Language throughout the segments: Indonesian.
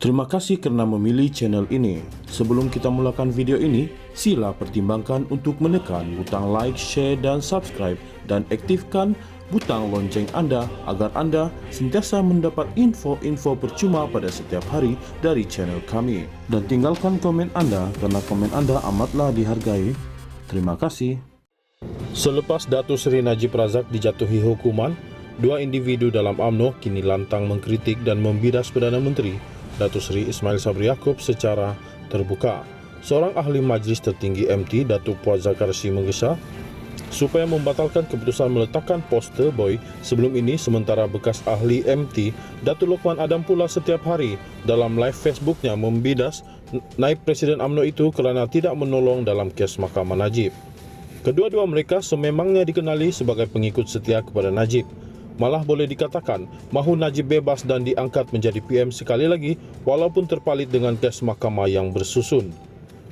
Terima kasih karena memilih channel ini. Sebelum kita mulakan video ini, sila pertimbangkan untuk menekan butang like, share, dan subscribe, dan aktifkan butang lonceng Anda agar Anda sentiasa mendapat info-info percuma pada setiap hari dari channel kami. Dan tinggalkan komen Anda karena komen Anda amatlah dihargai. Terima kasih. Selepas Datuk Seri Najib Razak dijatuhi hukuman, dua individu dalam UMNO kini lantang mengkritik dan membidas Perdana Menteri Datuk Seri Ismail Sabri Yaakob secara terbuka. Seorang ahli Majlis Tertinggi MT, Datuk Puat Zakarsi, menggesa supaya membatalkan keputusan meletakkan poster boy sebelum ini, sementara bekas ahli MT, Datuk Lokman Adam pula setiap hari dalam live Facebooknya membidas naib Presiden UMNO itu kerana tidak menolong dalam kes Mahkamah Najib. Kedua-dua mereka sememangnya dikenali sebagai pengikut setia kepada Najib. Malah boleh dikatakan mahu Najib bebas dan diangkat menjadi PM sekali lagi walaupun terpalit dengan kes mahkamah yang bersusun.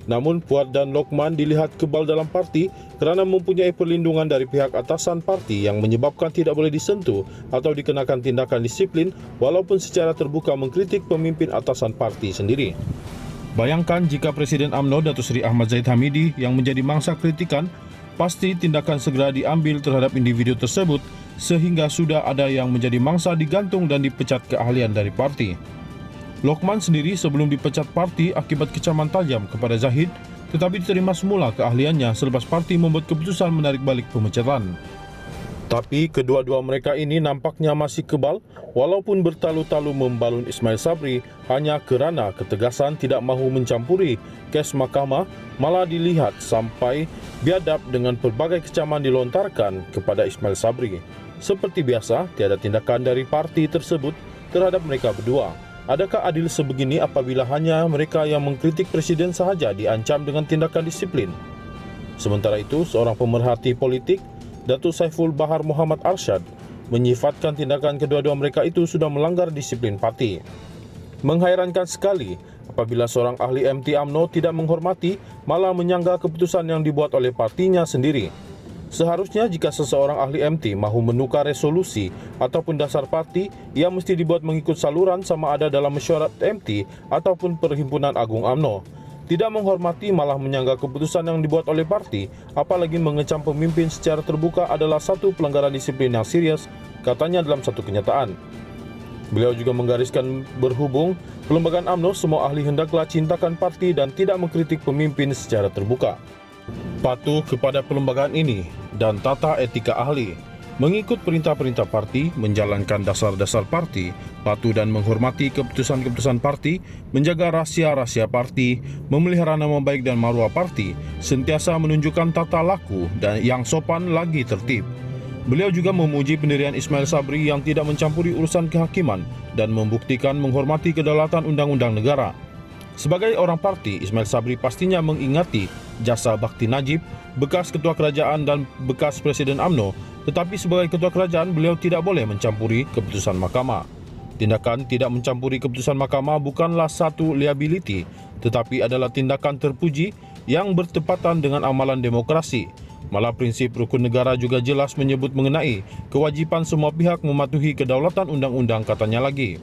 Namun Puat dan Lokman dilihat kebal dalam parti kerana mempunyai perlindungan dari pihak atasan parti yang menyebabkan tidak boleh disentuh atau dikenakan tindakan disiplin walaupun secara terbuka mengkritik pemimpin atasan parti sendiri. Bayangkan jika Presiden UMNO Datuk Seri Ahmad Zahid Hamidi yang menjadi mangsa kritikan, pasti tindakan segera diambil terhadap individu tersebut sehingga sudah ada yang menjadi mangsa digantung dan dipecat keahlian dari parti. Lokman sendiri sebelum dipecat parti akibat kecaman tajam kepada Zahid, tetapi diterima semula keahliannya selepas parti membuat keputusan menarik balik pemecatan. Tapi kedua-dua mereka ini nampaknya masih kebal walaupun bertalu-talu membalun Ismail Sabri hanya kerana ketegasan tidak mahu mencampuri kes mahkamah, malah dilihat sampai biadab dengan pelbagai kecaman dilontarkan kepada Ismail Sabri. Seperti biasa, tiada tindakan dari parti tersebut terhadap mereka berdua. Adakah adil sebegini apabila hanya mereka yang mengkritik presiden sahaja diancam dengan tindakan disiplin? Sementara itu, seorang pemerhati politik, Datuk Saiful Bahar Muhammad Arsyad, menyifatkan tindakan kedua-dua mereka itu sudah melanggar disiplin parti. Menghairankan sekali apabila seorang ahli MT UMNO tidak menghormati, malah menyangga keputusan yang dibuat oleh partinya sendiri. Seharusnya jika seseorang ahli MT mahu menukar resolusi ataupun dasar parti, ia mesti dibuat mengikut saluran sama ada dalam mesyuarat MT ataupun Perhimpunan Agung UMNO. Tidak menghormati malah menyangga keputusan yang dibuat oleh parti, apalagi mengecam pemimpin secara terbuka adalah satu pelanggaran disiplin yang serius, katanya dalam satu kenyataan. Beliau juga menggariskan berhubung Perlembagaan UMNO, semua ahli hendaklah cintakan parti dan tidak mengkritik pemimpin secara terbuka. Patuh kepada perlembagaan ini dan tata etika ahli, mengikut perintah-perintah parti, menjalankan dasar-dasar parti, patuh dan menghormati keputusan-keputusan parti, menjaga rahsia-rahsia parti, memelihara nama baik dan maruah parti, sentiasa menunjukkan tata laku dan yang sopan lagi tertib. Beliau juga memuji pendirian Ismail Sabri yang tidak mencampuri urusan kehakiman dan membuktikan menghormati kedaulatan undang-undang negara. Sebagai orang parti, Ismail Sabri pastinya mengingati jasa bakti Najib, bekas ketua kerajaan dan bekas Presiden UMNO, tetapi sebagai ketua kerajaan beliau tidak boleh mencampuri keputusan mahkamah. Tindakan tidak mencampuri keputusan mahkamah bukanlah satu liability, tetapi adalah tindakan terpuji yang bertepatan dengan amalan demokrasi. Malah prinsip rukun negara juga jelas menyebut mengenai kewajipan semua pihak mematuhi kedaulatan undang-undang, katanya lagi.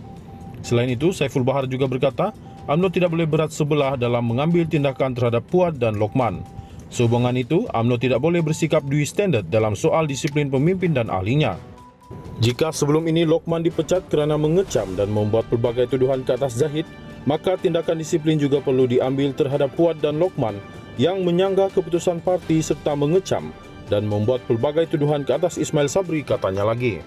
Selain itu, Saiful Bahar juga berkata, UMNO tidak boleh berat sebelah dalam mengambil tindakan terhadap Puat dan Lokman. Sehubungan itu, UMNO tidak boleh bersikap dui standard dalam soal disiplin pemimpin dan ahlinya. Jika sebelum ini Lokman dipecat kerana mengecam dan membuat pelbagai tuduhan ke atas Zahid, maka tindakan disiplin juga perlu diambil terhadap Puat dan Lokman yang menyangga keputusan parti serta mengecam dan membuat pelbagai tuduhan ke atas Ismail Sabri, katanya lagi.